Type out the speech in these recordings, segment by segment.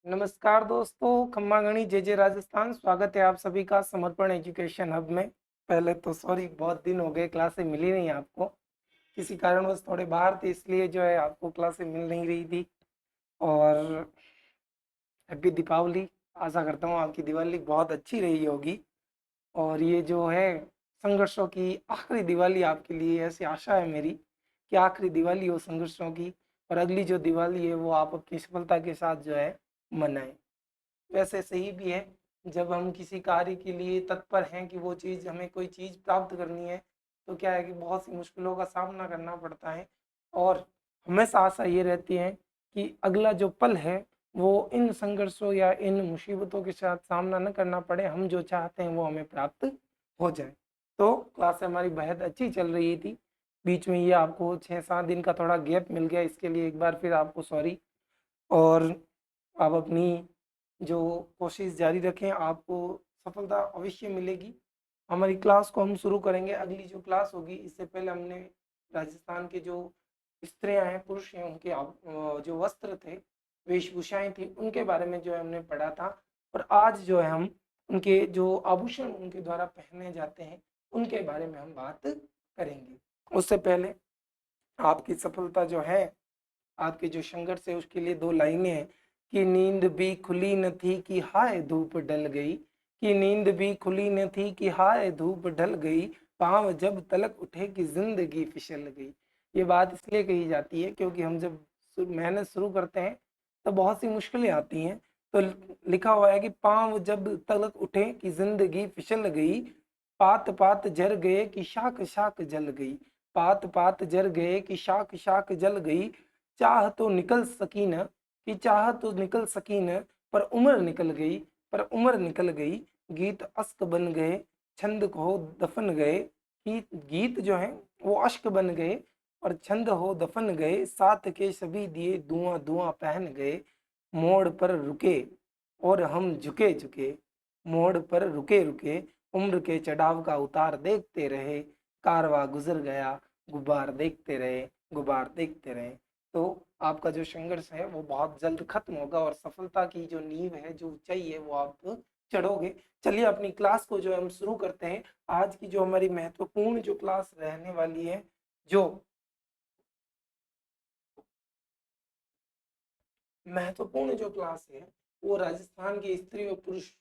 नमस्कार दोस्तों, खम्मा गणी जे राजस्थान। स्वागत है आप सभी का समर्पण एजुकेशन हब में। पहले तो सॉरी, बहुत दिन हो गए क्लासें मिली नहीं आपको, किसी कारणवश थोड़े बाहर थे, इसलिए जो है आपको क्लासें मिल नहीं रही थी। और हैप्पी दीपावली। आशा करता हूँ आपकी दिवाली बहुत अच्छी रही होगी। और ये जो है संघर्षों की आखिरी दिवाली आपके लिए, ऐसी आशा है मेरी कि आखिरी दिवाली हो संघर्षों की, और अगली जो दिवाली है वो आप अपनी सफलता के साथ जो है मनाएं। वैसे सही भी है, जब हम किसी कार्य के लिए तत्पर हैं कि वो चीज़, हमें कोई चीज़ प्राप्त करनी है, तो क्या है कि बहुत सी मुश्किलों का सामना करना पड़ता है। और हमेशा आशा ये रहती है कि अगला जो पल है वो इन संघर्षों या इन मुसीबतों के साथ सामना न करना पड़े, हम जो चाहते हैं वो हमें प्राप्त हो जाए। तो क्लास हमारी बेहद अच्छी चल रही थी। बीच में ये आपको 6-7 दिन का थोड़ा गैप मिल गया, इसके लिए एक बार फिर आपको सॉरी। और आप अपनी जो कोशिश जारी रखें, आपको सफलता अवश्य मिलेगी। हमारी क्लास को हम शुरू करेंगे। अगली जो क्लास होगी, इससे पहले हमने राजस्थान के जो स्त्रियां हैं, पुरुष हैं, उनके जो वस्त्र थे, वेशभूषाएं थी, उनके बारे में जो है हमने पढ़ा था। और आज जो है हम उनके जो आभूषण उनके द्वारा पहने जाते हैं, उनके बारे में हम बात करेंगे। उससे पहले आपकी सफलता जो है, आपके जो संघर्ष है, उसके लिए 2 लाइनें हैं कि नींद भी खुली न थी कि हाय धूप ढल गई, कि नींद भी खुली न थी कि हाय धूप ढल गई, पाँव जब तलक उठे कि ज़िंदगी फिसल गई। ये बात इसलिए कही जाती है क्योंकि हम जब मेहनत शुरू करते हैं, तो बहुत सी मुश्किलें आती हैं। तो लिखा हुआ है कि पाँव जब तलक उठे कि ज़िंदगी फिसल गई, पात पात झर गए कि शाख शाख जल गई, पात पात झर गए कि शाख शाख जल गई, चाह तो निकल सकी न, कि चाह तो निकल सकी न, पर उम्र निकल गई, पर उम्र निकल गई, गीत अश्क बन गए, छंद हो दफन गए, कि गीत जो है वो अश्क बन गए और छंद हो दफन गए, साथ के सभी दिए धुआं धुआं पहन गए, मोड़ पर रुके और हम झुके झुके, मोड़ पर रुके रुके, उम्र के चढ़ाव का उतार देखते रहे, कारवां गुजर गया, गुब्बार देखते रहे, गुब्बार देखते रहे। तो आपका जो संघर्ष है वो बहुत जल्द खत्म होगा और सफलता की जो नींव है, जो ऊंचाई है, वो आप चढ़ोगे। चलिए अपनी क्लास को जो है हम शुरू करते हैं। आज की जो हमारी महत्वपूर्ण जो क्लास रहने वाली है, जो महत्वपूर्ण जो क्लास है, वो राजस्थान के स्त्री व पुरुष,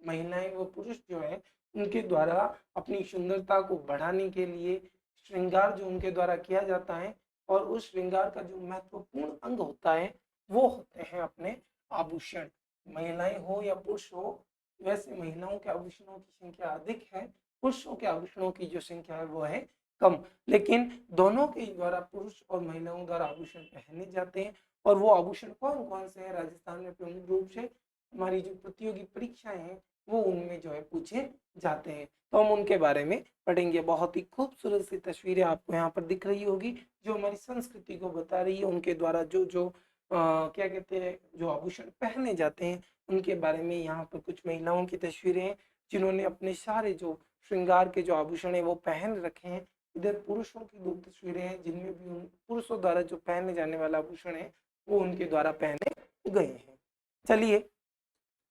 महिलाएं व पुरुष जो है, उनके द्वारा अपनी सुंदरता को बढ़ाने के लिए श्रृंगार जो उनके द्वारा किया जाता है, और उस श्रृंगार का जो महत्वपूर्ण अंग होता है वो होते हैं अपने आभूषण। महिलाएं हो या पुरुष हो, वैसे महिलाओं के आभूषणों की संख्या अधिक है, पुरुषों के आभूषणों की जो संख्या है वो है कम। लेकिन दोनों के द्वारा, पुरुष और महिलाओं द्वारा आभूषण पहने जाते हैं। और वो आभूषण कौन कौन से हैं राजस्थान में, प्रमुख रूप से हमारी जो प्रतियोगी परीक्षाएं हैं वो उनमें जो है पूछे जाते हैं। तो हम उनके बारे में पढ़ेंगे। बहुत ही खूबसूरत सी तस्वीरें आपको यहाँ पर दिख रही होगी, जो हमारी संस्कृति को बता रही है। उनके द्वारा जो जो क्या कहते हैं, जो आभूषण पहने जाते हैं, उनके बारे में यहाँ पर कुछ महिलाओं की तस्वीरें हैं, जिन्होंने अपने सारे जो श्रृंगार के जो आभूषण है वो पहन रखे हैं। इधर पुरुषों की 2 तस्वीरें हैं, जिनमें भी पुरुषों द्वारा जो पहने जाने वाला आभूषण है वो उनके द्वारा पहने गए हैं। चलिए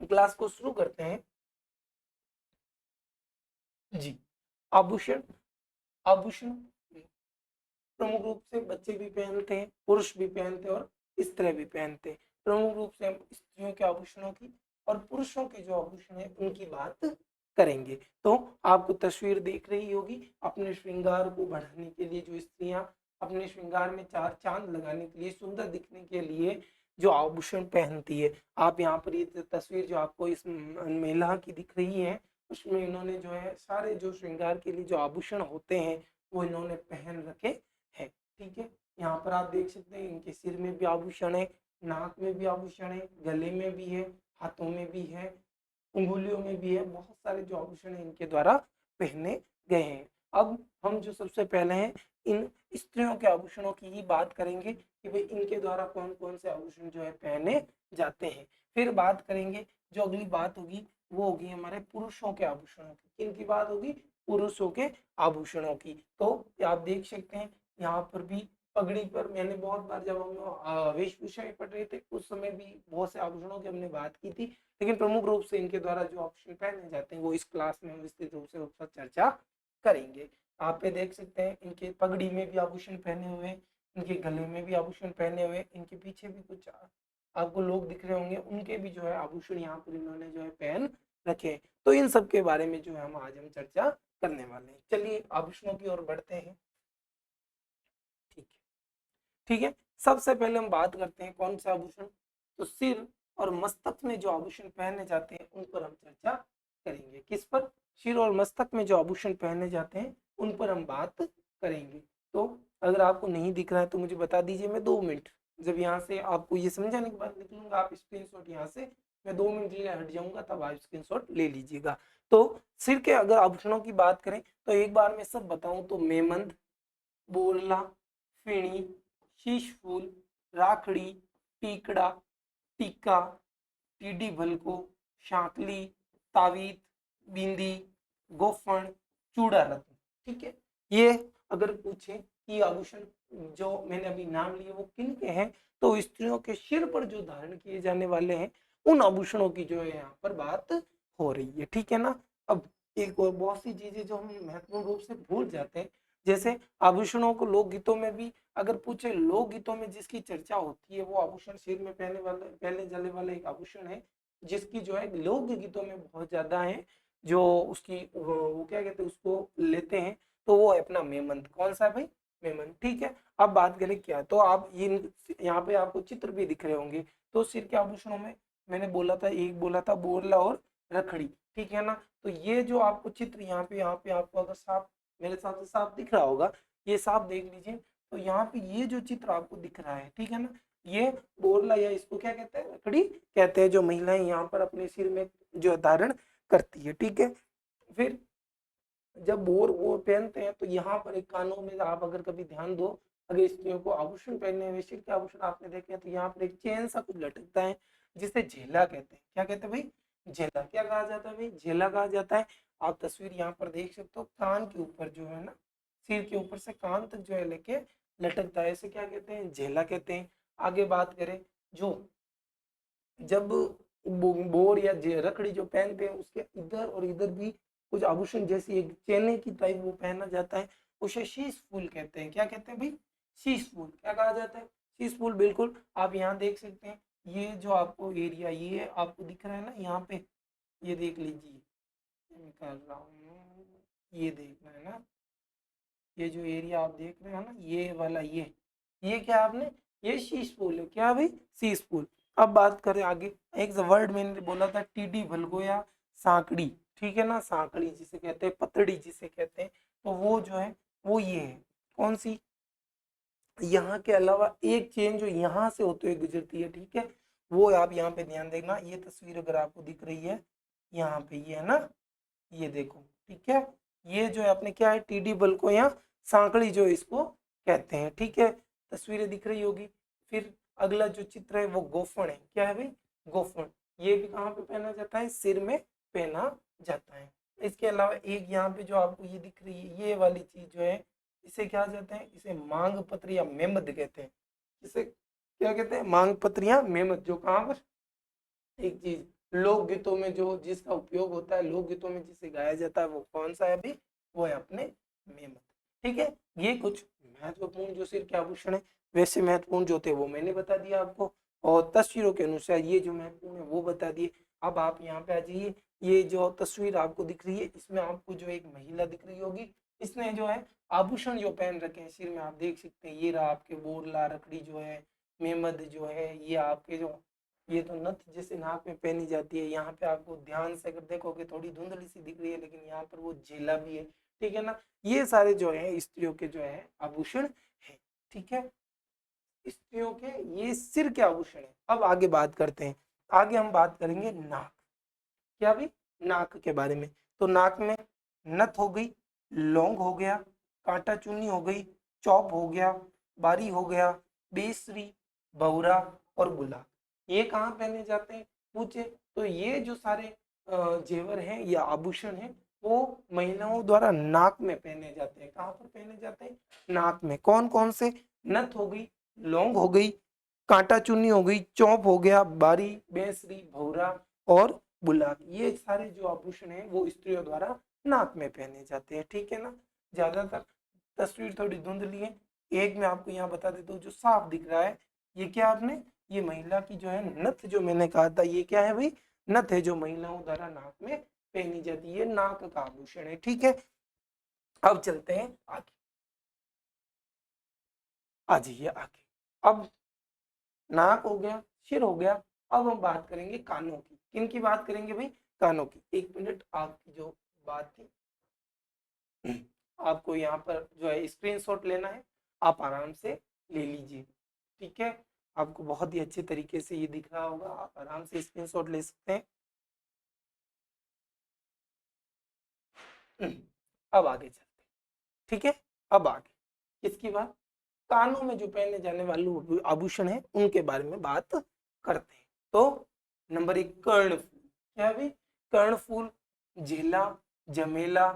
क्लास को शुरू करते हैं जी। आभूषण, आभूषण प्रमुख रूप से बच्चे भी पहनते हैं, पुरुष भी पहनते हैं और स्त्री भी पहनते हैं। प्रमुख रूप से हम स्त्रियों के आभूषणों की और पुरुषों के जो आभूषण है उनकी बात करेंगे। तो आपको तस्वीर देख रही होगी, अपने श्रृंगार को बढ़ाने के लिए जो स्त्रियां अपने श्रृंगार में 4 चांद लगाने के लिए, सुंदर दिखने के लिए जो आभूषण पहनती है। आप यहाँ पर ये तस्वीर जो आपको इस महिला की दिख रही है, उसमें इन्होंने जो है सारे जो श्रृंगार के लिए जो आभूषण होते हैं वो इन्होंने पहन रखे है। ठीक है, यहाँ पर आप देख सकते हैं इनके सिर में भी आभूषण है, नाक में भी आभूषण है, गले में भी है, हाथों में भी है, उंगलियों में भी है। बहुत सारे जो आभूषण है इनके द्वारा पहने गए हैं। अब हम जो सबसे पहले हैं, इन स्त्रियों के आभूषणों की ही बात करेंगे कि भाई इनके द्वारा कौन कौन से आभूषण जो है पहने जाते हैं। फिर बात करेंगे, जो अगली बात होगी वो होगी हमारे पुरुषों के आभूषणों की। किनकी बात होगी? पुरुषों के आभूषणों की। तो आप देख सकते हैं यहाँ पर भी पगड़ी पर मैंने बहुत बार, जब हम वेशभूषा में पढ़ रहे थे उस समय भी बहुत से आभूषणों की हमने बात की थी, लेकिन प्रमुख रूप से इनके द्वारा जो आभूषण पहने जाते हैं वो इस क्लास में हम विस्तृत रूप से उसका चर्चा करेंगे। आप पे देख सकते हैं इनके पगड़ी में भी आभूषण पहने हुए, इनके गले में भी आभूषण पहने हुए, इनके पीछे भी कुछ आपको लोग दिख रहे होंगे, उनके भी जो है आभूषण यहाँ पर इन्होंने जो है पहन रखे हैं। तो इन सब के बारे में जो है हम आज हम चर्चा करने वाले हैं। चलिए आभूषणों की ओर बढ़ते हैं। ठीक है, ठीक है। सबसे पहले हम बात करते हैं कौन सा आभूषण, तो सिर और मस्तक में जो आभूषण पहने जाते हैं उन पर हम चर्चा करेंगे। किस पर? सिर और मस्तक में जो आभूषण पहने जाते हैं उन पर हम बात करेंगे। तो अगर आपको नहीं दिख रहा है तो मुझे बता दीजिए, मैं 2 मिनट, जब यहाँ से आपको ये समझाने के बाद निकलूंगा, आप स्क्रीनशॉट यहाँ से, मैं 2 मिनट के लिए हट जाऊंगा, तब आप स्क्रीनशॉट ले लीजिएगा। तो सिर के अगर आभूषणों की बात करें तो एक बार मैं सब बताऊं तो मेमंद, बोरला, फेणी, शीशफूल, राखड़ी, टीकड़ा, टीका, टीडी भलको, शांकली, तावीत, बिंदी, गोफन, चूड़ा रत्न। ठीक है, ये अगर पूछे कि आभूषण जो मैंने अभी नाम लिए वो किन के हैं, तो स्त्रियों के सिर पर जो धारण किए जाने वाले हैं उन आभूषणों की जो है यहाँ पर बात हो रही है। ठीक है ना। अब एक और बहुत सी चीजें जो हम महत्वपूर्ण रूप से भूल जाते हैं, जैसे आभूषणों को लोकगीतों में भी अगर पूछे, लोकगीतों में जिसकी चर्चा होती है वो आभूषण सिर में पहने जाने वाला एक आभूषण है जिसकी जो है लोकगीतों में बहुत ज्यादा है, जो उसकी वो क्या कहते हैं उसको लेते हैं, तो वो है अपना मेमंद। कौन सा है भाई? मेमंद। ठीक है। अब बात करें क्या, तो आप ये यहाँ पे आपको चित्र भी दिख रहे होंगे। तो सिर के आभूषणों में मैंने बोला था, एक बोला था बोरला और रखड़ी। ठीक है ना। तो ये जो आपको चित्र यहाँ पे आपको अगर साफ, मेरे साथ साफ दिख रहा होगा, ये साफ देख लीजिए। तो यहाँ पे ये जो चित्र आपको दिख रहा है, ठीक है ना, ये बोरला या इसको क्या कहते हैं, रखड़ी कहते हैं, जो महिलाएं यहाँ पर अपने सिर में जो धारण करती है। ठीक है। फिर जब बोर वो पहनते हैं तो यहाँ पर एक कानों में आप अगर कभी ध्यान दो, अगर स्त्रियों को आभूषण पहनने हुए सिर के आभूषण आपने देखे हैं तो यहाँ पर एक चेन सा कुछ लटकता है जिसे झेला कहते हैं। क्या कहते हैं भाई? झेला। क्या कहा जाता है भाई? झेला कहा जाता है। आप तस्वीर यहाँ पर देख सकते हो, कान के ऊपर जो है ना, सिर के ऊपर से कान तक जो है लेके लटकता है, इसे क्या कहते हैं? झेला कहते हैं। आगे बात करें, जो जब बोर या रखड़ी जो पहनते हैं उसके इधर और इधर भी कुछ आभूषण जैसी एक चेने की टाइप वो पहना जाता है, उसे शीश फूल कहते हैं। क्या कहते हैं भाई? शीश फूल। क्या कहा जाता है? शीश फूल। बिल्कुल। आप यहाँ देख सकते हैं, ये जो आपको एरिया ये आपको दिख रहा है ना यहाँ पे, ये देख लीजिए, निकाल रहा हूँ, ये देखना है ना, ये जो एरिया आप देख रहे हो ना, ये वाला, ये क्या आपने, ये शीश फूल है। क्या भाई? शीश फूल। अब बात करें आगे, एक वर्ड मैंने बोला था टीडी भलगो या सांकड़ी। ठीक है ना, सांकड़ी जिसे कहते हैं, पतड़ी जिसे कहते हैं, तो वो जो है वो ये है। कौन सी? यहाँ के अलावा एक चेन जो यहाँ से होते हुए गुजरती है, ठीक है, वो आप यहाँ पे ध्यान देना। ये तस्वीर अगर आपको दिख रही है यहाँ पे, ये है ना, ये देखो, ठीक है, ये जो है अपने क्या है, टीडी बल को या सांकड़ी जो इसको कहते हैं। ठीक है, तस्वीरें दिख रही होगी। फिर अगला जो चित्र है वो गोफन है। क्या है भाई? गोफन। ये भी कहाँ पे पहना जाता है? सिर में पहना जाता है। इसके अलावा एक यहाँ पे जो आपको ये दिख रही है, ये वाली चीज जो है, इसे क्या कहते हैं? इसे मांग पत्र या मेमद कहते हैं। इसे क्या कहते हैं? मांग पत्र या मेमद। जो कहाँ पर एक चीज लोकगीतों में जो जिसका उपयोग होता है, लोकगीतों में जिसे गाया जाता है, वो कौन सा है अभी? वो है अपने मेमत। ठीक है, ये कुछ महत्वपूर्ण जो सिर के आभूषण है, वैसे महत्वपूर्ण जो थे वो मैंने बता दिया आपको, और तस्वीरों के अनुसार ये जो महत्वपूर्ण है वो बता दिए। अब आप यहाँ पे आ जाइए, ये जो तस्वीर आपको दिख रही है इसमें आपको जो एक महिला दिख रही होगी, इसने जो है आभूषण जो पहन रखे हैं सिर में, आप देख सकते हैं, ये रहा आपके बोरला, रखड़ी जो है, मेमद जो है, ये आपके जो, ये तो नथ जैसे नाक में पहनी जाती है। यहाँ पे आपको ध्यान से अगर देखोगे थोड़ी धुंधली सी दिख रही है, लेकिन यहाँ पर वो झेला भी है। ठीक है ना, ये सारे जो है स्त्रियों के जो है आभूषण है। ठीक है, स्त्रियों के ये सिर के आभूषण है। अब आगे बात करते हैं, आगे हम बात करेंगे नाक। क्या भी? नाक के बारे में। तो नाक में नथ हो गई, लौंग हो गया, कांटा चुन्नी हो गई, चौप हो गया, बारी हो गया, बेसरी, बौरा और गुलाब। ये कहाँ पहने जाते हैं पूछे, तो ये जो सारे जेवर हैं या आभूषण हैं वो महिलाओं द्वारा नाक में पहने जाते हैं। कहाँ पर पहने जाते हैं? नाक में। कौन कौन से? नथ हो गई, लौंग हो गई, कांटा चुन्नी हो गई, चौप हो गया, बारी, बेसरी, भौरा और बुलाक, ये सारे जो आभूषण हैं वो स्त्रियों द्वारा नाक में पहने जाते हैं। ठीक है ना। ज्यादातर तस्वीर थोड़ी धुंधली है, एक मैं आपको यहाँ बता देता हूँ जो साफ दिख रहा है, ये क्या आपने, ये महिला की जो है नथ, जो मैंने कहा था ये क्या है भाई, नथ है जो महिलाओं द्वारा नाक में पहनी जाती है, नाक का आभूषण है। ठीक है। अब चलते हैं आगे, आ जाइए आगे। अब नाक हो गया, सिर हो गया, अब हम बात करेंगे कानों की। किन की बात करेंगे भाई, कानों की। एक मिनट, आपकी जो बात थी, आपको यहाँ पर जो है स्क्रीनशॉट लेना है, आप आराम से ले लीजिए। ठीक है। आपको बहुत ही अच्छे तरीके से ये दिख रहा होगा, आप आराम से स्क्रीनशॉट ले सकते हैं। अब आगे चलते हैं। ठीक है। अब आगे किसकी बात, कानों में जो पहने जाने वाले आभूषण है उनके बारे में बात करते हैं। तो नंबर 1, कर्णफूल। क्या है भाई, कर्णफूल, झेला, जमेला,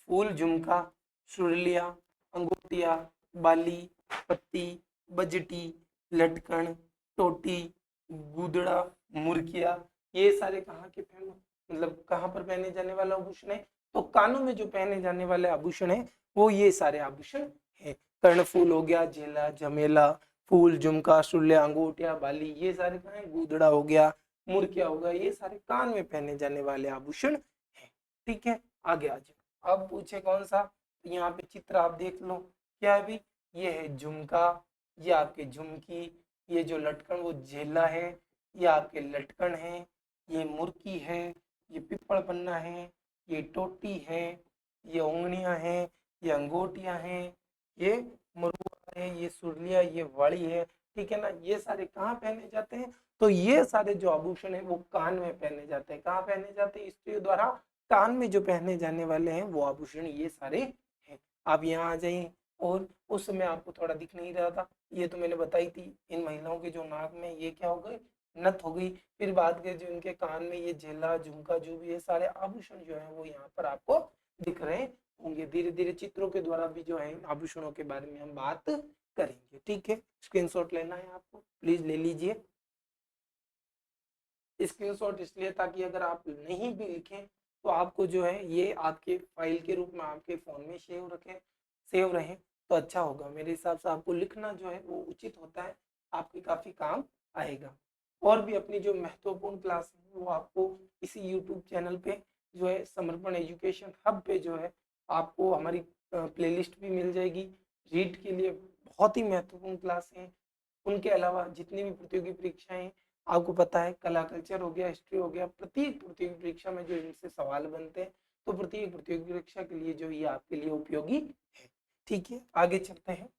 फूल झुमका, सुरलिया, अंगूठिया, बाली, पत्ती, बजटी, लटकन, टोटी, गुदड़ा, मुर्किया, ये सारे कहाँ के पहने, मतलब कहाँ पर पहने जाने वाला आभूषण है, तो कानों में जो पहने जाने वाले आभूषण है वो ये सारे आभूषण है। कर्णफूल हो गया, झेला, झमेला, फूल झुमका, सुरलिया, अंगूठिया, बाली, ये सारे कहाँ है, गुदड़ा हो गया, मुर्किया हो गया, ये सारे कान में पहने जाने वाले आभूषण है। ठीक है। आगे आ जाओ, अब पूछे कौन सा, तो यहाँ पे चित्र आप देख लो, क्या है भाई, ये है झुमका, ये आपके झुमकी, ये जो लटकन वो झेला है, ये आपके लटकन है, ये मुर्की है, ये पिपड़ पन्ना है, ये टोटी है, ये उंगलियां हैं, ये अंगूठियां हैं, ये मरुआ है, ये सुरलिया, ये वाड़ी है। ठीक है ना। ये सारे कहाँ पहने जाते हैं, तो ये सारे जो आभूषण है वो कान में पहने जाते हैं। कहाँ पहने जाते हैं, स्त्रियों द्वारा कान में जो पहने जाने वाले हैं वो आभूषण ये सारे हैं। आप यहाँ आ जाइए, और उस समय आपको थोड़ा दिख नहीं रहा था, ये तो मैंने बताई थी, इन महिलाओं के जो नाक में ये क्या हो गए, नथ हो गई। फिर बात करें जो इनके कान में ये झेला, झुमका, जो भी ये सारे आभूषण जो है वो यहाँ पर आपको दिख रहे होंगे। धीरे धीरे चित्रों के द्वारा भी जो है आभूषणों के बारे में हम बात करेंगे। ठीक है। स्क्रीनशॉट लेना है आपको, प्लीज ले लीजिए स्क्रीनशॉट, इसलिए ताकि अगर आप नहीं भी लिखें तो आपको जो है ये आपके फाइल के रूप में आपके फोन में सेव रहे तो अच्छा होगा। मेरे हिसाब से आपको लिखना जो है वो उचित होता है, आपके काफी काम आएगा। और भी अपनी जो महत्वपूर्ण क्लास है वो आपको इसी यूट्यूब चैनल पे जो है समर्पण एजुकेशन हब पे जो है आपको हमारी प्लेलिस्ट भी मिल जाएगी। रीड के लिए बहुत ही महत्वपूर्ण क्लास है। उनके अलावा जितनी भी प्रतियोगी परीक्षाएं हैं, आपको पता है कला कल्चर हो गया, हिस्ट्री हो गया, प्रत्येक प्रतियोगी परीक्षा में जो इनसे सवाल बनते हैं, तो प्रत्येक प्रतियोगी परीक्षा के लिए जो ये आपके लिए उपयोगी है। ठीक है। आगे चलते हैं।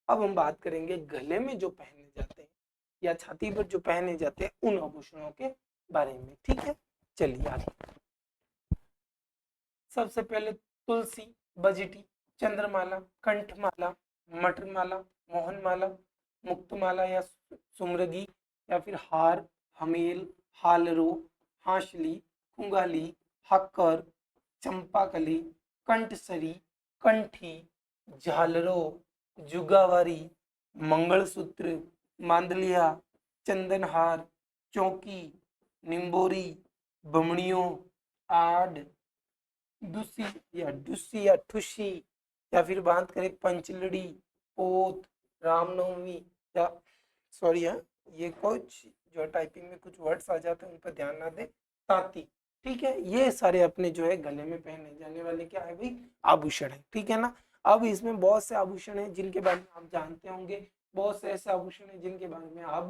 अब हम बात करेंगे गले में जो पहने जाते हैं या छाती पर जो पहने जाते हैं उन आभूषणों के बारे में। ठीक है। चलिए आगे। सबसे पहले तुलसी, बजटी, चंद्रमाला, कंठमाला, मटरमाला, मोहनमाला, मुक्तमाला या सुमरगी, या फिर हार, हमेल, हालरो, हाशली, कुंगाली, हक्कर, चंपाकली, कंठसरी, कंठी, झालरो, जुगावारी, मंगलसूत्र, मांदलिया, चंदनहार, चौकी, निम्बोरी, बमणियों, आड, दुसी डुसी या ठुसी, या फिर बात करें पंचलड़ी, पोत, रामनवमी, या सॉरी हाँ, ये कुछ जो टाइपिंग में कुछ वर्ड्स आ जाते हैं उन पर ध्यान ना दें, तांती। ठीक है। ये सारे अपने जो है गले में पहने जाने वाले क्या है भाई, आभूषण है। ठीक है ना। अब इसमें बहुत से आभूषण हैं जिनके बारे में आप जानते होंगे, बहुत से ऐसे आभूषण हैं जिनके बारे में आप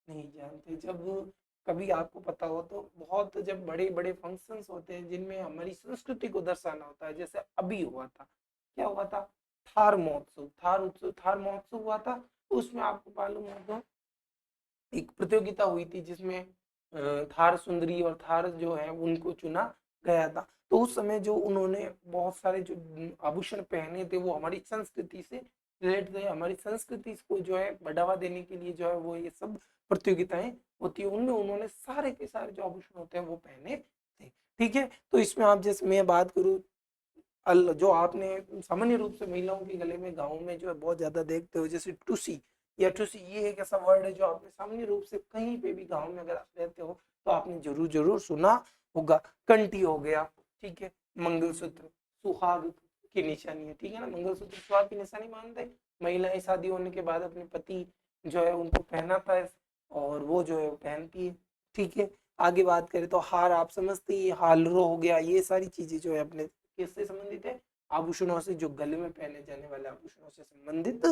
नहीं जानते। जब कभी आपको पता हो तो बहुत, जब बड़े बड़े फंक्शंस होते हैं जिनमें हमारी संस्कृति को दर्शाना होता है, जैसे अभी हुआ था, क्या हुआ था, थार महोत्सव, थार उत्सव, थार महोत्सव हुआ था। उसमें आपको मालूम हो तो एक प्रतियोगिता हुई थी जिसमें थार सुंदरी और थार जो है उनको चुना गया था। तो उस समय जो उन्होंने बहुत सारे जो आभूषण पहने थे वो हमारी संस्कृति से रिलेट थे, हमारी संस्कृति को जो है बढ़ावा देने के लिए जो है वो ये सब प्रतियोगिताएं होती है, उनमें उन्होंने सारे के सारे जो आभूषण होते हैं वो पहने थे। ठीक है। तो इसमें आप जैसे मैं बात करूँ जो आपने सामान्य रूप से महिलाओं के गले में गाँव में जो है बहुत ज्यादा देखते हो, जैसे टुसी या टुसी, ये एक ऐसा वर्ड है जो आपने सामान्य रूप से कहीं पे भी गाँव में अगर आप रहते हो तो आपने जरूर जरूर सुना होगा। कंठी हो गया, ठीक है, मंगलसूत्र सुहाग की निशानी है, ठीक है ना, मंगलसूत्र सुहाग की निशानी मानते महिलाएं शादी होने के बाद अपने पति जो है उनको पहनाता है और वो जो है पहनती है, ठीक है। आगे बात करें तो हार आप समझते ही, हालरो हो गया, ये सारी चीजें जो है अपने किससे संबंधित है, आभूषणों से, जो गले में पहने जाने वाले आभूषणों से संबंधित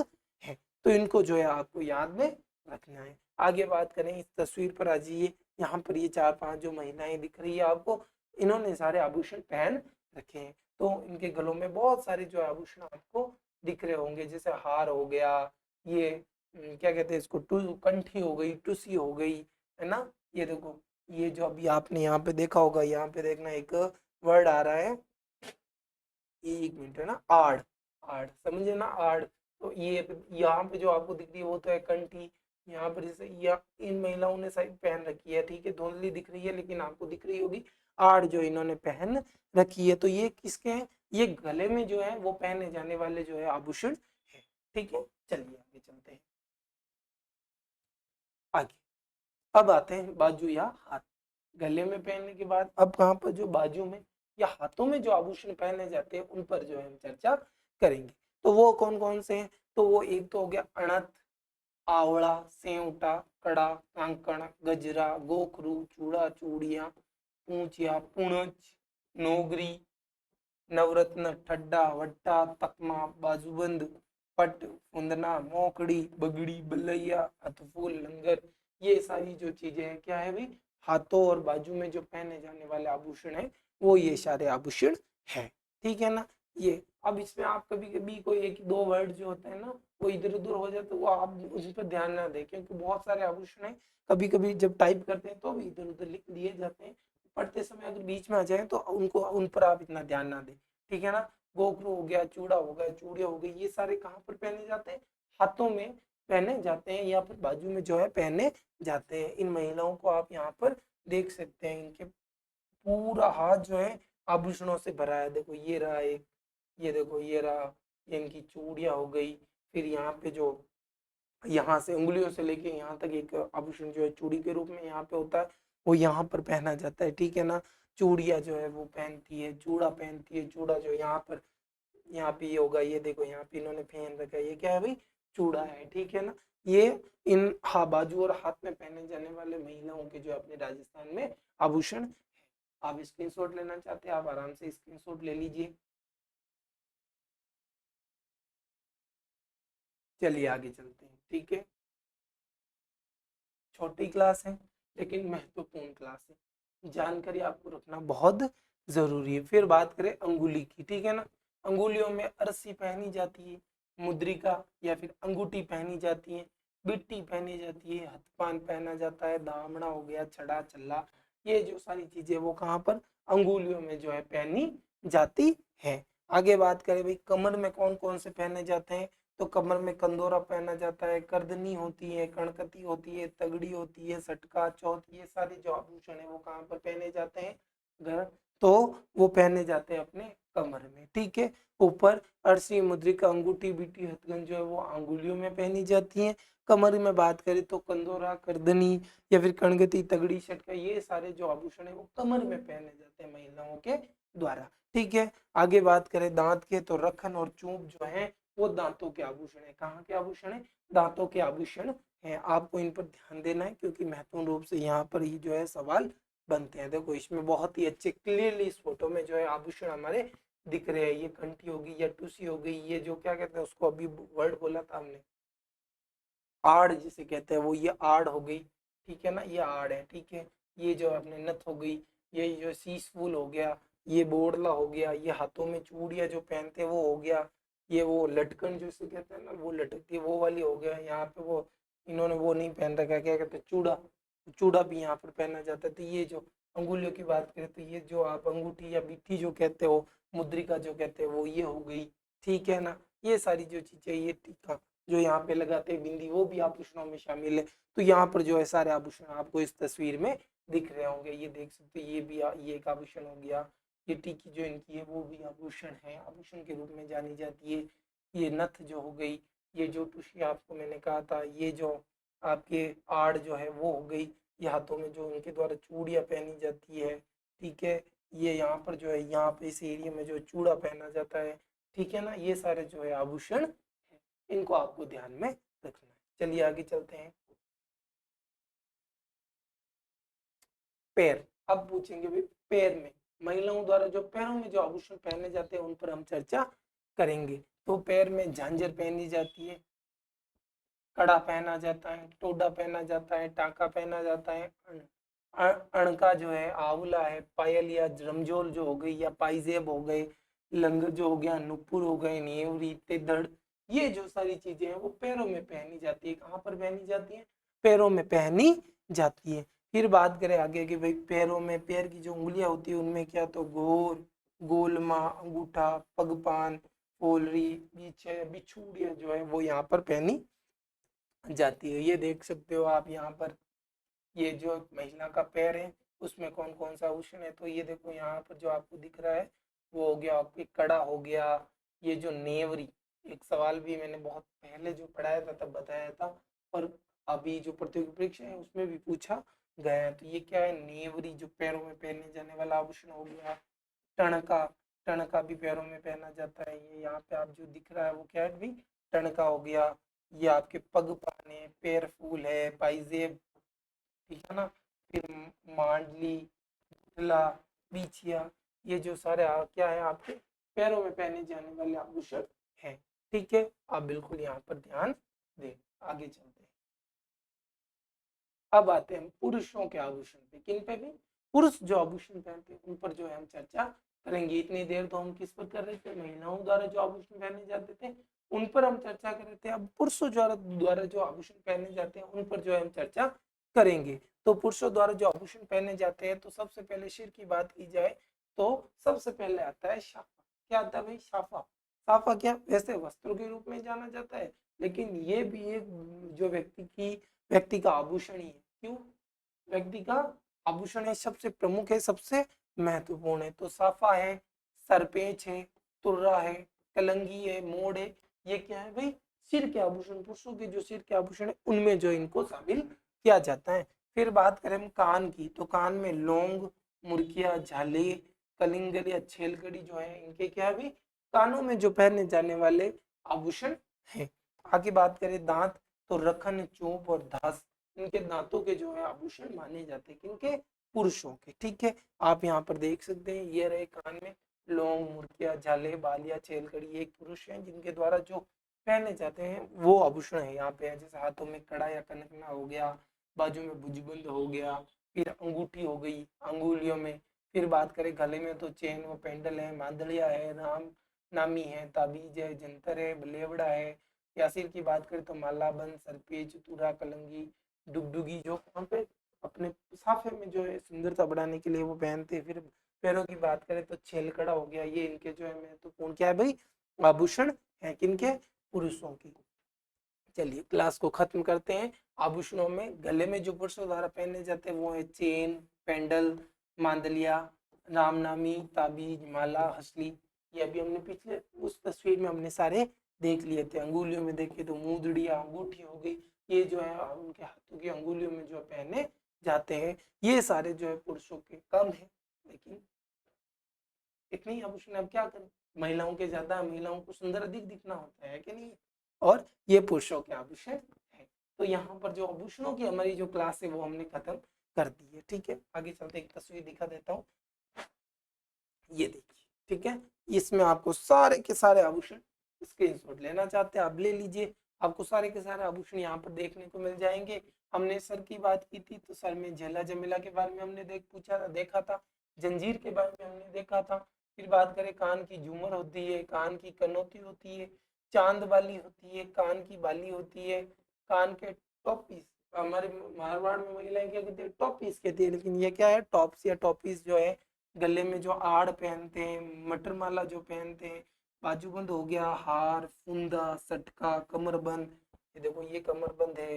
है, तो इनको जो है आपको याद में रखना है। आगे बात करें इस तस्वीर पर आ जाइए, यहाँ पर ये 4-5 जो महिलाएं दिख रही है आपको, इन्होंने सारे आभूषण पहन रखे हैं, तो इनके गलों में बहुत सारे जो आभूषण आपको दिख रहे होंगे, जैसे हार हो गया, ये क्या कहते हैं इसको, कंठी हो गई, टुसी हो गई, है ना। ये देखो, ये जो अभी आपने यहाँ पे देखा होगा, यहाँ पे देखना एक वर्ड आ रहा है, एक मिनट, है ना, आड़, आड़ समझे ना, आड़, तो ये यहाँ पे जो आपको दिख रही है वो तो है कंठी। यहाँ पर जैसे या इन महिलाओं ने शायद पहन रखी है, ठीक है, धुंधली दिख रही है लेकिन आपको दिख रही होगी, आड़ जो इन्होंने पहन रखी है, तो ये किसके हैं, ये गले में जो है वो पहने जाने वाले जो है आभूषण है, ठीक है। चलिए आगे चलते हैं, आगे अब आते हैं बाजू या हाथ। गले में पहनने के बाद अब कहाँ पर जो बाजू में या हाथों में जो आभूषण पहने जाते हैं उन पर जो है हम चर्चा करेंगे। तो वो कौन कौन से हैं, तो वो एक तो हो गया अणत, आवड़ा, सेवटा, कड़ा, कंकण, गजरा, गोखरू, चूड़ा, चूड़ियां, पूंचिया, पुणच, नोगरी, नवरत्न, ठड्डा, वट्टा, तकमा, बाजूबंद, पट, फुंदना, मोकड़ी, बगड़ी, बलैया, अतफूल, लंगर, ये सारी जो चीजें हैं क्या है भाई, हाथों और बाजू में जो पहने जाने वाले आभूषण है वो ये सारे आभूषण है, ठीक है ना। ये अब इसमें आप कभी कभी कोई एक दो वर्ड जो होते हैं ना वो इधर उधर हो जाते, वो आप उस पर ध्यान ना दें, क्योंकि बहुत सारे आभूषण है, कभी कभी जब टाइप करते हैं तो भी इधर उधर लिख दिए जाते हैं, पढ़ते समय अगर बीच में आ जाए तो उनको उन पर आप इतना ध्यान ना दें, ठीक है ना। गोखरू हो गया, चूड़ा हो गया, चूड़िया हो गई, ये सारे कहाँ पर पहने जाते हैं, हाथों में पहने जाते हैं या फिर बाजू में जो है पहने जाते हैं। इन महिलाओं को आप यहाँ पर देख सकते हैं, इनके पूरा हाथ जो है आभूषणों से भरा है, देखो ये रहा एक, ये देखो ये रहा, ये इनकी चूड़िया हो गई, फिर यहाँ पे जो यहाँ से उंगलियों से लेके यहाँ तक एक आभूषण जो है चूड़ी के रूप में यहाँ पे होता है, वो यहाँ पर पहना जाता है, ठीक है ना। चूड़िया जो है वो पहनती है, चूड़ा पहनती है, चूड़ा जो यहाँ पर, यहाँ पे ये होगा, ये देखो यहाँ पे इन्होंने पहन रखा है, ये क्या है भाई, चूड़ा है, ठीक है ना। ये इन बाजू और हाथ में पहने जाने वाले महिलाओं के जो अपने राजस्थान में आभूषण। आप स्क्रीनशॉट लेना चाहते हैं आप आराम से स्क्रीनशॉट ले लीजिए। चलिए आगे चलते हैं, ठीक है। छोटी क्लास है लेकिन महत्वपूर्ण क्लास है, जानकारी आपको रखना बहुत जरूरी है। फिर बात करें अंगुली की, ठीक है ना, अंगुलियों में अरसी पहनी जाती है, मुद्रिका या फिर अंगूठी पहनी जाती है, बिट्टी पहनी जाती है, हथपान पहना जाता है, दामड़ा हो गया, छड़ा, चल्ला, ये जो सारी चीजें वो कहाँ पर अंगुलियों में जो है पहनी जाती है। आगे बात करें भाई कमर में कौन कौन से पहने जाते हैं, तो कमर में कंदोरा पहना जाता है, करदनी होती है, कणकती होती है, तगड़ी होती है, सटका, चौथ, ये सारे जो आभूषण है वो कहाँ पर पहने जाते हैं, घर, तो वो पहने जाते हैं अपने कमर में, ठीक है। ऊपर अरसी, मुद्रिका, अंगूठी, बीटी, हथगन जो है वो अंगुलियों में पहनी जाती है। कमर में बात करें तो कंदोरा, करदनी या फिर कणगती, तगड़ी, सटका, ये सारे जो आभूषण है वो कमर में पहने जाते हैं महिलाओं के द्वारा, ठीक है। आगे बात करें दांत के, तो रखन और चूप जो है वो दांतों के आभूषण है। कहाँ के आभूषण है, दांतों के आभूषण है, आपको इन पर ध्यान देना है क्योंकि महत्वपूर्ण रूप से यहाँ पर ही जो है सवाल बनते हैं। देखो इसमें बहुत ही अच्छे क्लियरली इस फोटो में जो है आभूषण हमारे दिख रहे हैं, ये घंटी होगी या टूसी हो गई, ये जो क्या कहते हैं उसको अभी वर्ड बोला था हमने, आड़ जिसे कहते हैं, वो ये आड़ हो गई, ठीक है ना, ये आड़ है, ठीक है। ये जो अपने नथ हो गई, ये जो शीश फूल हो गया, ये बोड़ला हो गया, ये हाथों में चूड़िया जो पहनते हैं वो हो गया, ये वो लटकन जो इसे कहते हैं ना वो लटकती है वो वाली हो गया, यहाँ पे वो इन्होंने वो नहीं पहन रखा, क्या कहते हैं चूड़ा, चूड़ा भी यहाँ पर पहना जाता है। तो ये जो अंगुलियों की बात करें तो ये जो आप अंगूठी या बिट्ठी जो कहते हो, मुद्रिका जो कहते हैं वो ये हो गई, ठीक है ना। ये सारी जो चीजें, ये टीका जो यहाँ पे लगाते हैं, बिंदी, वो भी आभूषणों में शामिल है। तो यहाँ पर जो है सारे आभूषण आपको इस तस्वीर में दिख रहे होंगे, ये देख सकते हो, ये भी ये एक आभूषण हो गया, ये टीकी जो इनकी है वो भी आभूषण है, आभूषण के रूप में जानी जाती है। ये नथ जो हो गई, ये जो टुशी आपको मैंने कहा था, ये जो आपके आड़ जो है वो हो गई, ये हाथों में जो उनके द्वारा चूड़ियाँ पहनी जाती है, ठीक है। ये यहाँ पर जो है, यहाँ पे इस एरिया में जो चूड़ा पहना जाता है, ठीक है ना, ये सारे जो है आभूषण है, इनको आपको ध्यान में रखना है। चलिए आगे चलते हैं। पैर, अब पूछेंगे भाई पैर में, महिलाओं द्वारा जो पैरों में जो आभूषण पहने जाते हैं उन पर हम चर्चा करेंगे। तो पैर में झांझर पहनी जाती है, कड़ा पहना जाता है, टोडा पहना जाता है, टाका पहना जाता है, अणका जो है, आंवला है, पायल या रमजोल जो हो गई, या पाइजेब हो गए, लंगर जो हो गया, नुपुर हो गए, नेवरी, तेदड़, ये जो सारी चीजें हैं वो पैरों में पहनी जाती है। कहाँ पर पहनी जाती है? पैरों में पहनी जाती है। फिर बात करें आगे कि भाई पैरों में, पैर की जो उंगलियां होती है उनमें क्या, तो गोर, गोलमा, अंगूठा, पगपान, फोलरी, बिछुड़िया जो है वो यहाँ पर पहनी जाती है। ये देख सकते हो आप यहाँ पर, ये जो महिला का पैर है उसमें कौन कौन सा आभूषण है। तो ये देखो यहाँ पर जो आपको दिख रहा है वो हो गया आपके कड़ा हो गया, ये जो नेवरी, एक सवाल भी मैंने बहुत पहले जो पढ़ाया था तब बताया था, और अभी जो प्रतियोगी परीक्षा है उसमें भी पूछा गया है। तो ये क्या है? नेवरी, जो पैरों में पहने जाने वाला आभूषण हो गया। टणका, टणका भी पैरों में पहना जाता है। ये यहाँ पे आप जो दिख रहा है वो क्या है भाई? टणका हो गया। ये आपके पग पाने, पैर फूल है, पाइजेब, ठीक है ना। फिर मांडली, ला, बिछिया, ये जो सारे क्या है आपके पैरों में पहने जाने वाले आभूषण हैं, ठीक है। आप बिल्कुल यहाँ पर ध्यान दें। आगे चलते हैं। अब आते हैं पुरुषों के आभूषण पे। किन पे भी? पुरुष जो आभूषण पहनते हैं उन पर जो है हम चर्चा करेंगे। इतनी देर तो हम किस पर कर रहे थे? महिलाओं द्वारा जो आभूषण पहने जाते थे उन पर हम चर्चा कर रहे थे। अब पुरुषों द्वारा जो आभूषण पहने जाते हैं उन पर जो है हम चर्चा करेंगे। तो पुरुषों द्वारा जो आभूषण पहने जाते हैं, तो सबसे पहले सिर की बात की जाए तो सबसे पहले आता है शाफा। क्या आता है भाई? शाफा। शाफा क्या, वैसे वस्त्रों के रूप में जाना जाता है, लेकिन ये भी एक जो व्यक्ति का आभूषण ही है। क्यों? व्यक्ति का आभूषण है, सबसे प्रमुख है, सबसे महत्वपूर्ण है। तो साफा है, सरपेच है, तुर्रा है, कलंगी है, मोड़ है, ये क्या है भाई? सिर के आभूषण। पुरुषों के जो सिर के आभूषण है उनमें जो इनको शामिल किया जाता है। फिर बात करें हम कान की, तो कान में लौंग, मुर्किया, झाले, कलिंगर या छेलकड़ी जो है, इनके क्या है भाई? कानों में जो पहने जाने वाले आभूषण है। आगे बात करें दांत, तो रखन, चोप और धास, इनके दांतों के जो है आभूषण माने जाते हैं। किनके? पुरुषों के, ठीक है। आप यहाँ पर देख सकते हैं, ये रहे कान में लौंग, मुर्किया, झाले, बालिया, छेलकड़ी, एक पुरुष हैं जिनके द्वारा जो पहने जाते हैं वो आभूषण है यहाँ पे है। जैसे हाथों में कड़ा या कनकना हो गया, बाजू में भुजबंद हो गया, फिर अंगूठी हो गई अंगुलियों में। फिर बात करें गले में, तो चेन व पेंडल है, मांदलिया है, राम नामी है, ताबीज है, जंतर है, बलेवड़ा है। या सिर की बात करें तो मालाबंद, सरपेच, तुरा, कलंगी, डुगडुगी, जो वहाँ पे अपने साफे में जो है सुंदरता बढ़ाने के लिए वो पहनते हैं। फिर पैरों की बात करें तो छेलकड़ा हो गया, ये इनके जो है महत्वपूर्ण क्या है भाई? आभूषण है। किनके? पुरुषों की। चलिए क्लास को खत्म करते हैं। आभूषणों में गले में जो पुरुषों द्वारा पहने जाते हैं वो है चेन, पेंडल, मांदलिया, रामनामी, ताबीज, माला, हसली। ये अभी हमने पिछले उस तस्वीर में हमने सारे देख लिए थे। अंगुलियों में देखे तो मुदड़िया, अंगूठी हो गई, ये जो है उनके हाथों की अंगुलियों में जो पहने जाते हैं। ये सारे जो है पुरुषों के कम है, लेकिन इतने ही आभूषण। अब क्या करें, महिलाओं के ज्यादा, महिलाओं को सुंदर अधिक दिखना होता है कि नहीं, और ये पुरुषों के आभूषण है। तो यहाँ पर जो आभूषणों की हमारी जो क्लास है वो हमने खत्म कर दी है, ठीक है। आगे चलते एक तस्वीर दिखा देता हूँ, ये देखिए, ठीक है। इसमें आपको सारे के सारे आभूषण, स्क्रीनशॉट लेना चाहते हैं आप ले लीजिए, आपको सारे के सारे आभूषण यहाँ पर देखने को मिल जाएंगे। हमने सर की बात की थी, तो सर में झेला जमेला के बारे में हमने देखा था, जंजीर के बारे में हमने देखा था। फिर बात करें, कान की झूमर होती है, कान की कनौती होती है, चांद बाली होती है, कान की बाली होती है, कान के टॉपीस, हमारे मारवाड़ में महिलाएं क्या कहती है? टॉपीस कहती है, लेकिन ये क्या है? टॉप्स या टॉपीस जो है गले में जो आड़ पहनते हैं, मटर माला जो पहनते हैं, बाजूबंद हो गया, हार, फुंदा, सटका, कमरबंद। ये देखो ये कमरबंद है,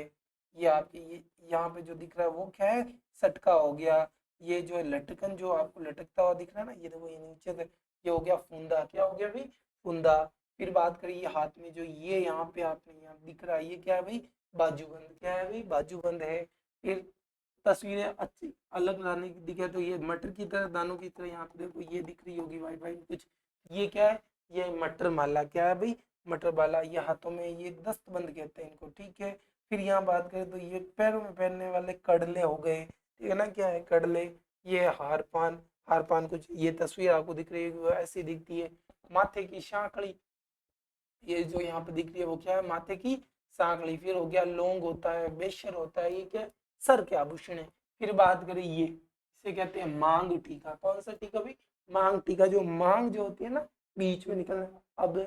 ये आपकी ये यहाँ पे जो दिख रहा है वो क्या है? सटका हो गया। ये जो है लटकन जो आपको लटकता हुआ दिख रहा है ना, ये देखो ये नीचे से, ये हो गया फुंदा। क्या हो गया भाई? फुंदा। फिर बात करिए हाथ में जो ये यहाँ पे आपने यहाँ दिख रहा है, ये क्या है भाई? बाजूबंद। क्या है भाई? बाजूबंद है। फिर तस्वीरें अच्छी अलग लाने की दिखे तो ये मटर की तरह, दानों की तरह यहाँ पे देखो ये दिख रही होगी वाइट वाइट कुछ। ये क्या है? ये मटर माला। क्या है भाई? मटर माला। ये हाथों में ये दस्तबंद कहते हैं इनको, ठीक है। फिर यहाँ बात करें तो ये पैरों में पहनने वाले कडले हो गए, ठीक है ना। क्या है? कडले। ये हार पान। हार पान कुछ ये तस्वीर आपको दिख रही है वो ऐसी दिखती है। माथे की सांकड़ी, ये जो यहाँ पे दिख रही है वो क्या है? माथे की सांकड़ी। फिर हो गया लौंग होता है, बेशर होता है, ये क्या है? सर के आभूषण है। फिर बात करें ये, इसे कहते हैं मांग टीका। कौन सा टीका भाई? मांग टीका। जो मांग जो होती है ना, बीच में निकलना, अब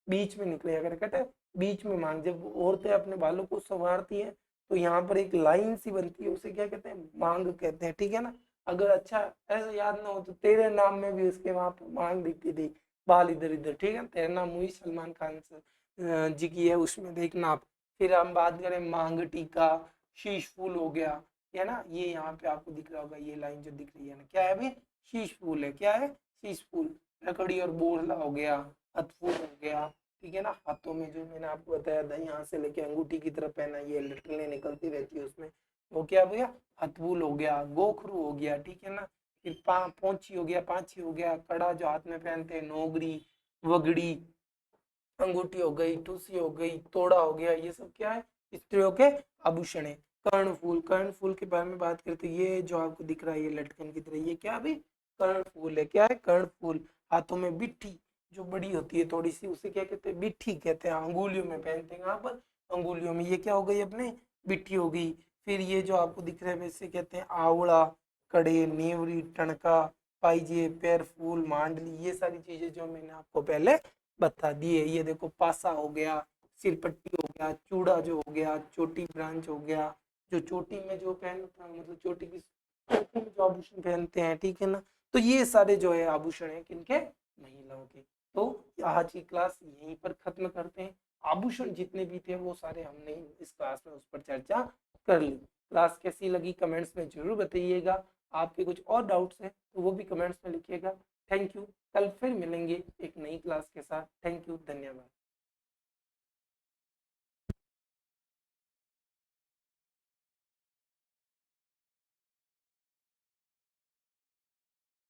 बीच में निकले अगर कहते हैं बीच में मांग, जब औरतें अपने बालों को संवारती हैं तो यहाँ पर एक लाइन सी बनती है, उसे क्या कहते हैं? मांग कहते हैं, ठीक है ना। अगर अच्छा ऐसा याद ना हो तो तेरे नाम में भी उसके वहां पर मांग दिखती थी, बाल इधर इधर, ठीक है। तेरा नाम मूवी सलमान खान से जी की है, उसमें देखना आप। फिर हम बात करें मांग टीका, शीश फूल हो गया, है ना। ये यहाँ पे आपको दिख रहा होगा, ये लाइन जो दिख रही है ना, क्या है भाई? शीश फूल है। क्या है? शीश फूल। लकड़ी और बोरला हो गया, हथफूल हो गया, ठीक है ना। हाथों में जो मैंने आपको बताया था यहाँ से लेके अंगूठी की तरफ पहना, ये लटकने निकलती रहती है उसमें, वो क्या भैया? हथफूल हो गया, गोखरू हो गया, ठीक है ना। फिर पोंची हो गया, पांची हो गया, कड़ा जो हाथ में पहनते हैं, नोगरी, वगड़ी, अंगूठी हो गई, टूसी हो गई, तोड़ा हो गया, ये सब क्या है? स्त्रियों के आभूषण है। कर्णफूल। कर्णफूल के बारे में बात करते हैं, ये जो आपको दिख रहा है ये लटकन की तरह, ये क्या है भाई? कर्णफूल है। क्या है? कर्णफूल। हाथों में बिट्ठी जो बड़ी होती है थोड़ी सी, उसे क्या कहते हैं? बिट्ठी कहते हैं। अंगुलियों में पहनते हैं, यहाँ पर अंगुलियों में, ये क्या हो गई अपने? बिट्ठी हो गई। फिर ये जो आपको दिख रहा है वैसे कहते हैं आवड़ा, कड़े, नेवरी, टणका, पाइजे, पैर फूल, मांडली, ये सारी चीजें जो मैंने आपको पहले बता दिए। ये देखो पासा हो गया, सिरपट्टी हो गया, चूड़ा जो हो गया, चोटी ब्रांच हो गया, जो चोटी में जो पहनता मतलब चोटी की चोटी में जो आभूषण पहनते हैं, ठीक है ना। तो ये सारे जो है आभूषण है किनके? महिलाओं के। तो आज की क्लास यहीं पर खत्म करते हैं। आभूषण जितने भी थे वो सारे हमने इस क्लास में उस पर चर्चा कर ली। क्लास कैसी लगी कमेंट्स में जरूर बताइएगा। आपके कुछ और डाउट्स हैं तो वो भी कमेंट्स में लिखिएगा। Thank you. कल फिर मिलेंगे एक नई क्लास के साथ। थैंक यू, धन्यवाद।